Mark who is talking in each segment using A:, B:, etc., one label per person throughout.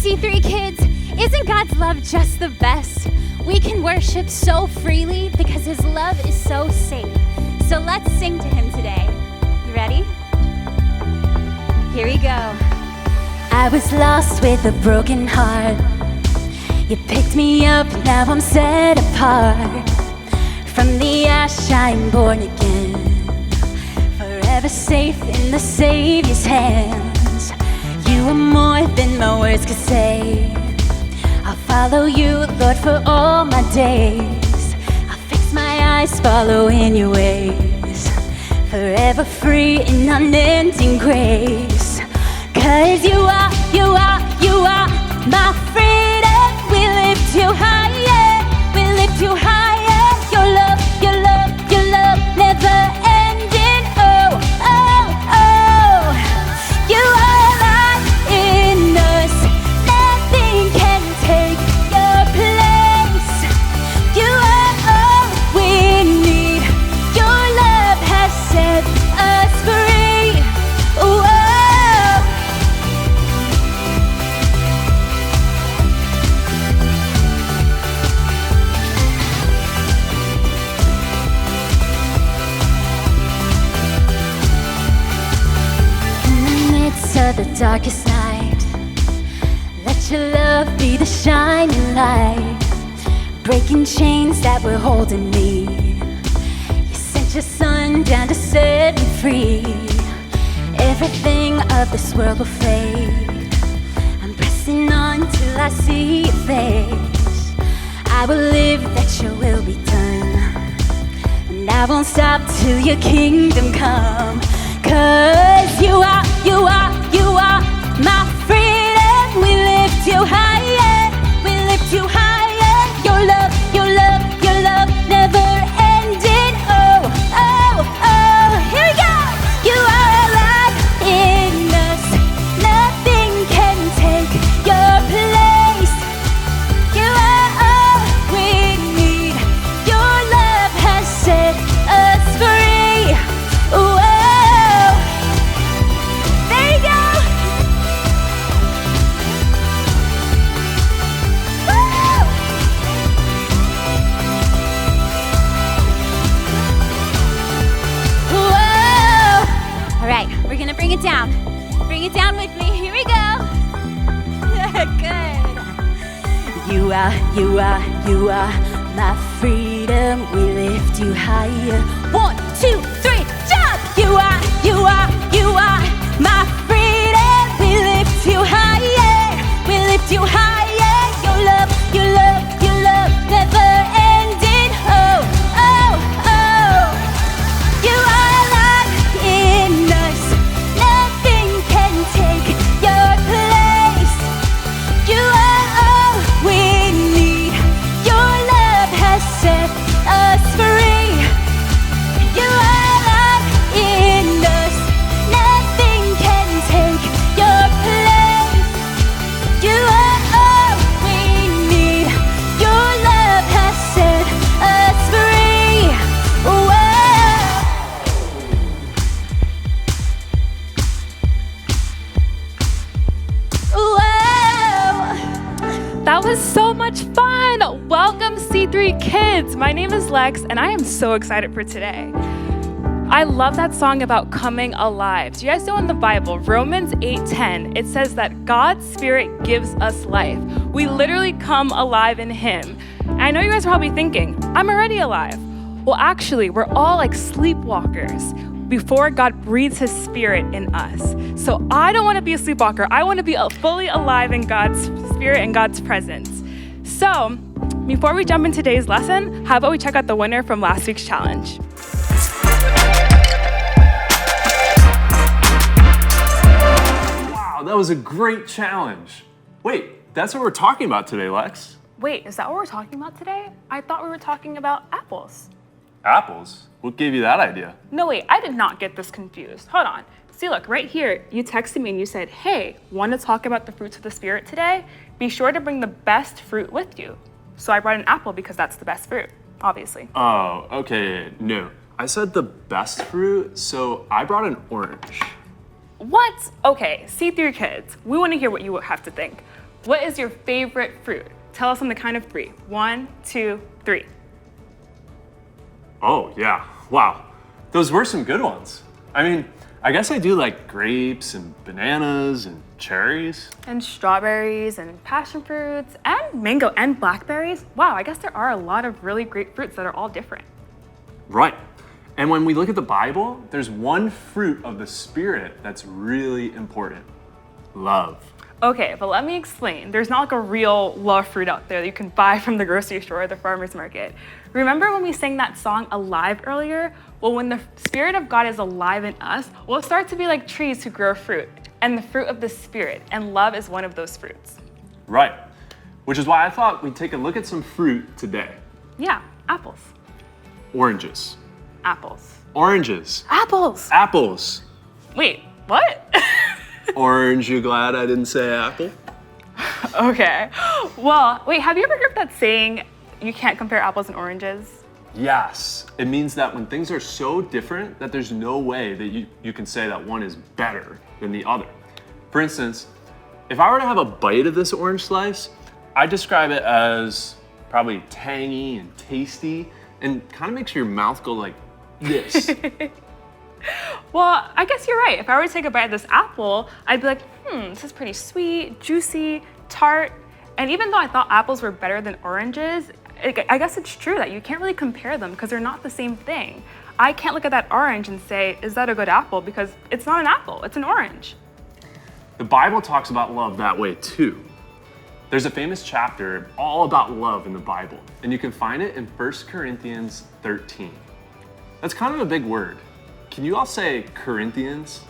A: C3 kids, isn't God's love just the best? We can worship so freely because his love is so safe. So let's sing to him today. You ready? Here we go. I was lost with a broken heart. You picked me up, now I'm set apart. From the ash I'm born again, forever safe in the Savior's hands. You are more than my words could say. I'll follow you, Lord, for all my days. I'll fix my eyes following your ways, forever free in unending grace. 'Cause you are my freedom. We lift you higher, we lift you higher. Your love never ending. Oh, oh, oh. You are alive in us. Nothing can take your place. You are all we need. Your love has set us free. Oh, the darkest night, let your love be the shining light, breaking chains that were holding me. You sent your son down to set me free. Everything of this world will fade. I'm pressing on till I see your face. I will live that your will be done, and I won't stop till your kingdom come. 'Cause you are my freedom. We lift you higher, we lift you higher. Your love never ending. Oh, oh, oh. Here we go. You are alive in us. Nothing can take your place. You are all we need. Your love has set us free. Oh, bring it down with me. Here we go. Good. You are my freedom. We lift you higher. 1, 2, 3, jump. You are my freedom. We lift you higher. We lift you higher. Your love never ending. Oh, oh, oh. You are alive in us. Nothing can take your place. You are all we need. Your love has set us free. You are alive in us. Nothing can take your place. You are all we need. Your love has set us free. Whoa.
B: That was so much fun. Welcome C3 kids. My name is Lex and I am so excited for today. I love that song about coming alive. Do you guys know in the Bible, Romans 8:10, it says that God's Spirit gives us life. We literally come alive in him. And I know you guys are probably thinking, I'm already alive. Well, actually, we're all like sleepwalkers before God breathes his spirit in us. So I don't want to be a sleepwalker. I want to be fully alive in God's spirit and God's presence. So before we jump into today's lesson, how about we check out the winner from last week's challenge?
C: Wow, that was a great challenge. Wait, that's what we're talking about today, Lex.
B: Wait, is that what we're talking about today? I thought we were talking about apples.
C: Apples? What gave you that idea?
B: No, wait, I did not get this confused. Hold on. See, look, right here, you texted me and you said, hey, want to talk about the fruits of the Spirit today? Be sure to bring the best fruit with you. So I brought an apple because that's the best fruit, obviously.
C: Oh, okay, no. I said the best fruit, so I brought an orange.
B: What? Okay, C3 kids, we want to hear what you have to think. What is your favorite fruit? Tell us on the count of 3. 1, 2, 3.
C: Oh, yeah. Wow. Those were some good ones. I mean, I guess I do like grapes and bananas and cherries.
B: And strawberries and passion fruits and mango and blackberries. Wow, I guess there are a lot of really great fruits that are all different.
C: Right. And when we look at the Bible, there's one fruit of the Spirit that's really important: love.
B: Okay, but let me explain. There's not like a real love fruit out there that you can buy from the grocery store or the farmer's market. Remember when we sang that song Alive earlier? Well, when the Spirit of God is alive in us, we'll start to be like trees who grow fruit, and the fruit of the Spirit, and love is one of those fruits.
C: Right. Which is why I thought we'd take a look at some fruit today.
B: Yeah, apples.
C: Oranges.
B: Apples.
C: Oranges.
B: Apples!
C: Apples.
B: Wait, what?
C: Orange, you glad I didn't say apple?
B: Okay. Well, wait, have you ever heard that saying, you can't compare apples and oranges?
C: Yes. It means that when things are so different that there's no way that you can say that one is better than the other. For instance, if I were to have a bite of this orange slice, I'd describe it as probably tangy and tasty and kind of makes your mouth go like this.
B: Well, I guess you're right. If I were to take a bite of this apple, I'd be like, this is pretty sweet, juicy, tart. And even though I thought apples were better than oranges, I guess it's true that you can't really compare them because they're not the same thing. I can't look at that orange and say, is that a good apple? Because it's not an apple, it's an orange.
C: The Bible talks about love that way too. There's a famous chapter all about love in the Bible, and you can find it in 1 Corinthians 13. That's kind of a big word. Can you all say Corinthians?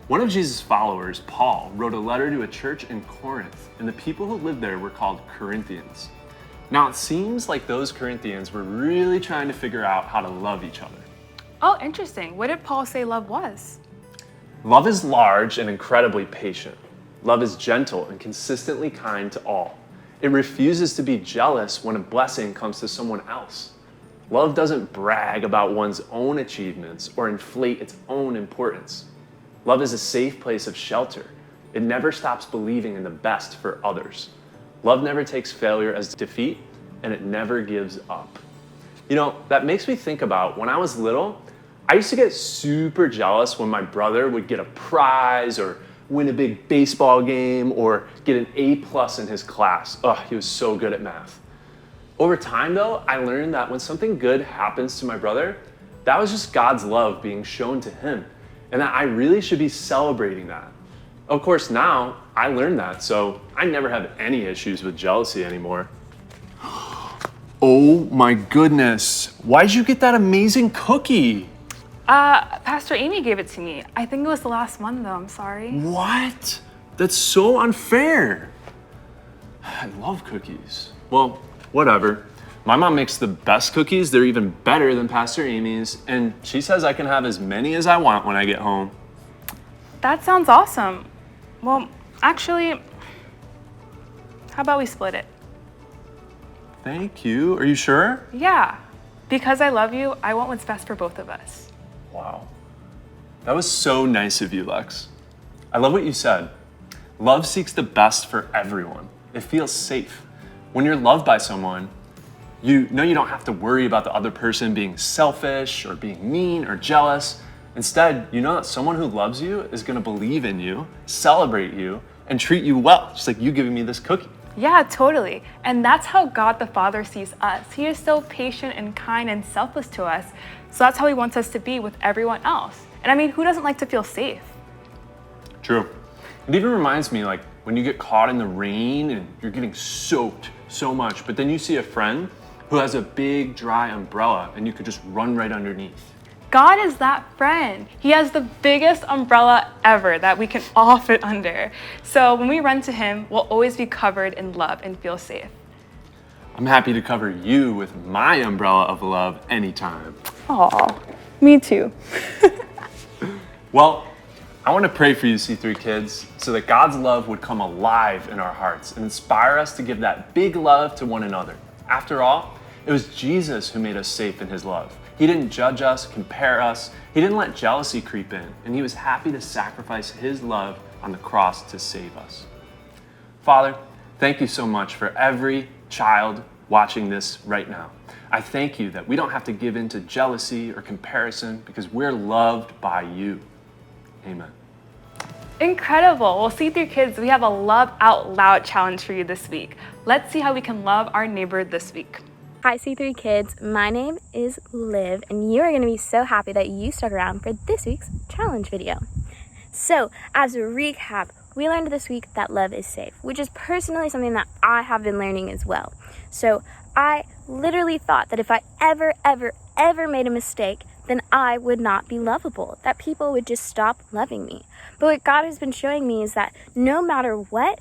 C: One of Jesus' followers, Paul, wrote a letter to a church in Corinth, and the people who lived there were called Corinthians. Now, it seems like those Corinthians were really trying to figure out how to love each other.
B: Oh, interesting. What did Paul say love was?
C: Love is large and incredibly patient. Love is gentle and consistently kind to all. It refuses to be jealous when a blessing comes to someone else. Love doesn't brag about one's own achievements or inflate its own importance. Love is a safe place of shelter. It never stops believing in the best for others. Love never takes failure as defeat, and it never gives up. You know, that makes me think about when I was little, I used to get super jealous when my brother would get a prize or win a big baseball game or get an A+ in his class. Oh, he was so good at math. Over time though, I learned that when something good happens to my brother, that was just God's love being shown to him, and that I really should be celebrating that. Of course, now I learned that, so I never have any issues with jealousy anymore. Oh my goodness, why'd you get that amazing cookie?
B: Pastor Amy gave it to me. I think it was the last one though, I'm sorry.
C: What? That's so unfair. I love cookies. Well, whatever. My mom makes the best cookies. They're even better than Pastor Amy's, and she says I can have as many as I want when I get home.
B: That sounds awesome. Well, actually, how about we split it?
C: Thank you. Are you sure?
B: Yeah, because I love you, I want what's best for both of us.
C: Wow. That was so nice of you, Lex. I love what you said. Love seeks the best for everyone. It feels safe. When you're loved by someone, you know you don't have to worry about the other person being selfish or being mean or jealous. Instead, you know that someone who loves you is going to believe in you, celebrate you, and treat you well, just like you giving me this cookie.
B: Yeah, totally. And that's how God the Father sees us. He is so patient and kind and selfless to us. So that's how he wants us to be with everyone else. And I mean, who doesn't like to feel safe?
C: True. It even reminds me, like, when you get caught in the rain and you're getting soaked so much, but then you see a friend who has a big dry umbrella and you could just run right underneath.
B: God is that friend. He has the biggest umbrella ever that we can all fit under. So when we run to him, we'll always be covered in love and feel safe.
C: I'm happy to cover you with my umbrella of love anytime.
B: Aw, me too.
C: Well, I want to pray for you, C3 kids, so that God's love would come alive in our hearts and inspire us to give that big love to one another. After all, it was Jesus who made us safe in his love. He didn't judge us, compare us. He didn't let jealousy creep in, and he was happy to sacrifice his love on the cross to save us. Father, thank you so much for every child watching this right now. I thank you that we don't have to give in to jealousy or comparison because we're loved by you. Amen.
B: Incredible. Well, C3 Kids, we have a Love Out Loud challenge for you this week. Let's see how we can love our neighbor this week.
D: Hi C3 Kids, my name is Liv, and you are going to be so happy that you stuck around for this week's challenge video. So, as a recap, we learned this week that love is safe, which is personally something that I have been learning as well. So, I literally thought that if I ever made a mistake, then I would not be lovable, that people would just stop loving me. But what God has been showing me is that no matter what,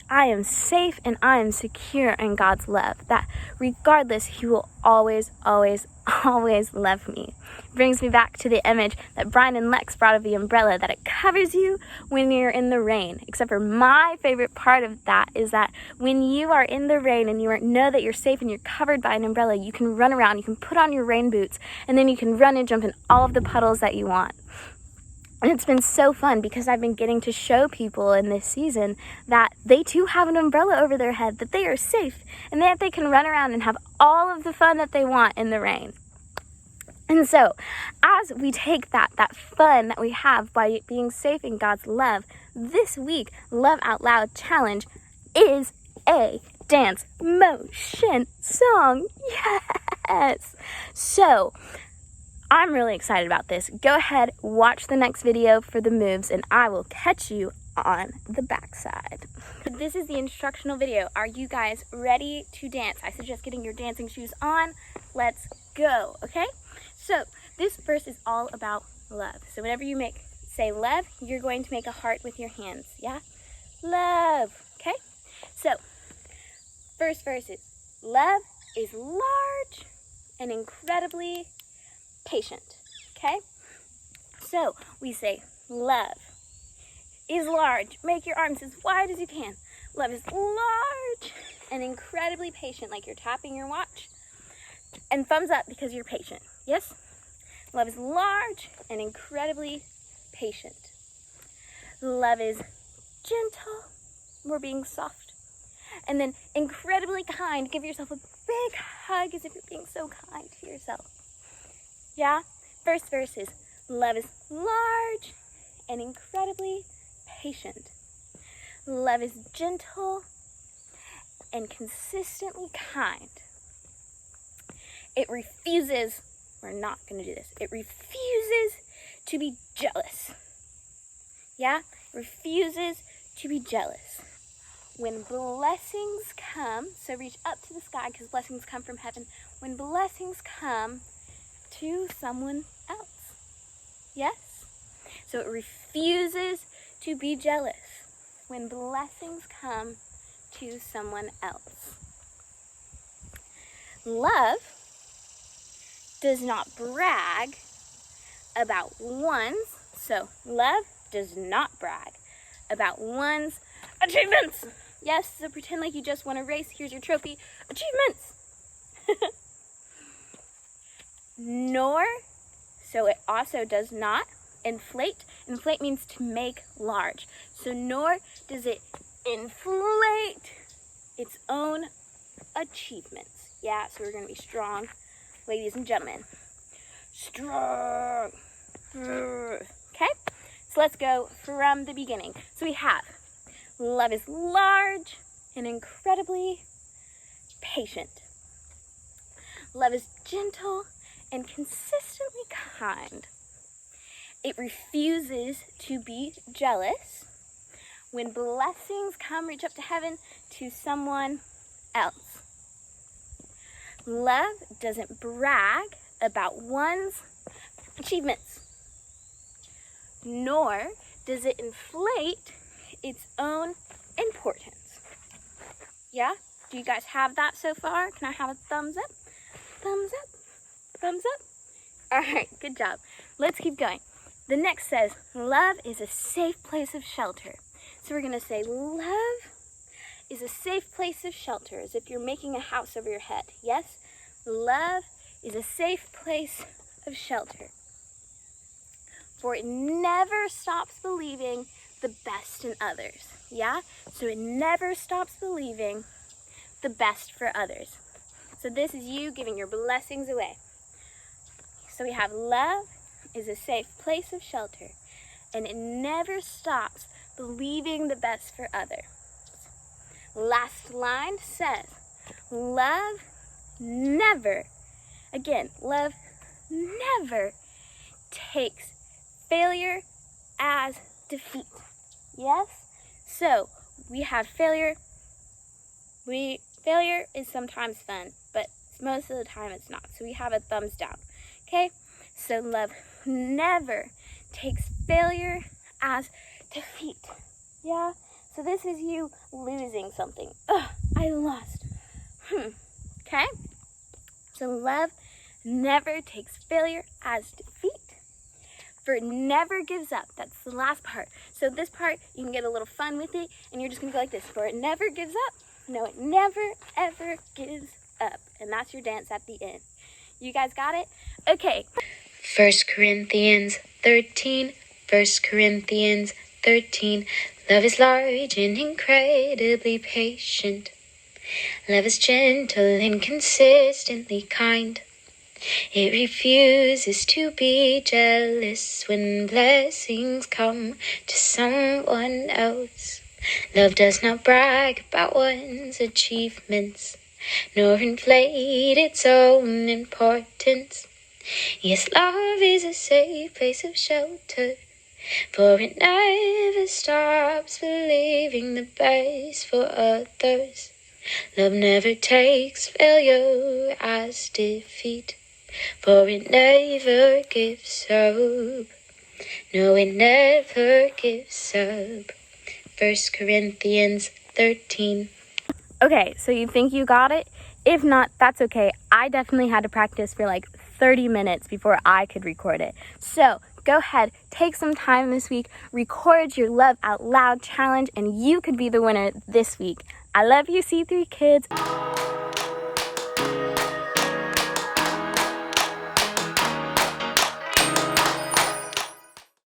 D: I am safe and I am secure in God's love, that regardless, He will always love me. Brings me back to the image that Brian and Lex brought of the umbrella, that it covers you when you're in the rain. Except for my favorite part of that is that when you are in the rain and you know that you're safe and you're covered by an umbrella, you can run around, you can put on your rain boots, and then you can run and jump in all of the puddles that you want. And it's been so fun because I've been getting to show people in this season that they too have an umbrella over their head, that they are safe, and that they can run around and have all of the fun that they want in the rain. And so, as we take that fun that we have by being safe in God's love, this week, Love Out Loud Challenge is a dance motion song. Yes! So, I'm really excited about this. Go ahead, watch the next video for the moves, and I will catch you on the backside. This is the instructional video. Are you guys ready to dance? I suggest getting your dancing shoes on. Let's go, okay? So, this verse is all about love. So whenever you say love, you're going to make a heart with your hands, yeah? Love, okay? So, first verse is, love is large and incredibly patient, okay? So we say love is large. Make your arms as wide as you can. Love is large and incredibly patient, like you're tapping your watch. And thumbs up because you're patient. Yes? Love is large and incredibly patient. Love is gentle. We're being soft. And then incredibly kind. Give yourself a big hug as if you're being so kind to yourself. Yeah? First verse is, love is large and incredibly patient. Love is gentle and consistently kind. It refuses, we're not going to do this, it refuses to be jealous. Yeah? Refuses to be jealous. When blessings come, so reach up to the sky because blessings come from heaven. When blessings come to someone else. Yes? So it refuses to be jealous when blessings come to someone else. Love does not brag about one's, so love does not brag about one's achievements. Yes, so pretend like you just won a race. Here's your trophy. Achievements. Nor, so it also does not inflate. Inflate means to make large. So nor does it inflate its own achievements. Yeah, so we're going to be strong, ladies and gentlemen. Strong. Okay, so let's go from the beginning. So we have, love is large and incredibly patient. Love is gentle and consistently kind. It refuses to be jealous. When blessings come, reach up to heaven to someone else. Love doesn't brag about one's achievements, nor does it inflate its own importance. Yeah? Do you guys have that so far? Can I have a thumbs up? Thumbs up? Thumbs up? All right, good job. Let's keep going. The next says, love is a safe place of shelter. So we're going to say, love is a safe place of shelter, as if you're making a house over your head. Yes? Love is a safe place of shelter, for it never stops believing the best in others. Yeah? So it never stops believing the best for others. So this is you giving your blessings away. So we have love is a safe place of shelter, and it never stops believing the best for others. Last line says, love never, again, love never takes failure as defeat. Yes? So we have failure. Failure is sometimes fun, but most of the time it's not. So we have a thumbs down. Okay? So love never takes failure as defeat. Yeah? So this is you losing something. Ugh, I lost. Okay? So love never takes failure as defeat, for it never gives up. That's the last part. So this part, you can get a little fun with it, and you're just going to go like this. For it never gives up. No, it never, ever gives up. And that's your dance at the end. You guys got it? Okay.
E: 1 Corinthians 13, 1 Corinthians 13. Love is large and incredibly patient. Love is gentle and consistently kind. It refuses to be jealous when blessings come to someone else. Love does not brag about one's achievements, nor inflate its own importance. Yes, love is a safe place of shelter, for it never stops believing the best for others. Love never takes failure as defeat, for it never gives up. No, it never gives up. 1 Corinthians 13.
D: Okay, so you think you got it? If not, that's okay. I definitely had to practice for like 30 minutes before I could record it. So go ahead, take some time this week, record your Love Out Loud challenge, and you could be the winner this week. I love you, C3 kids.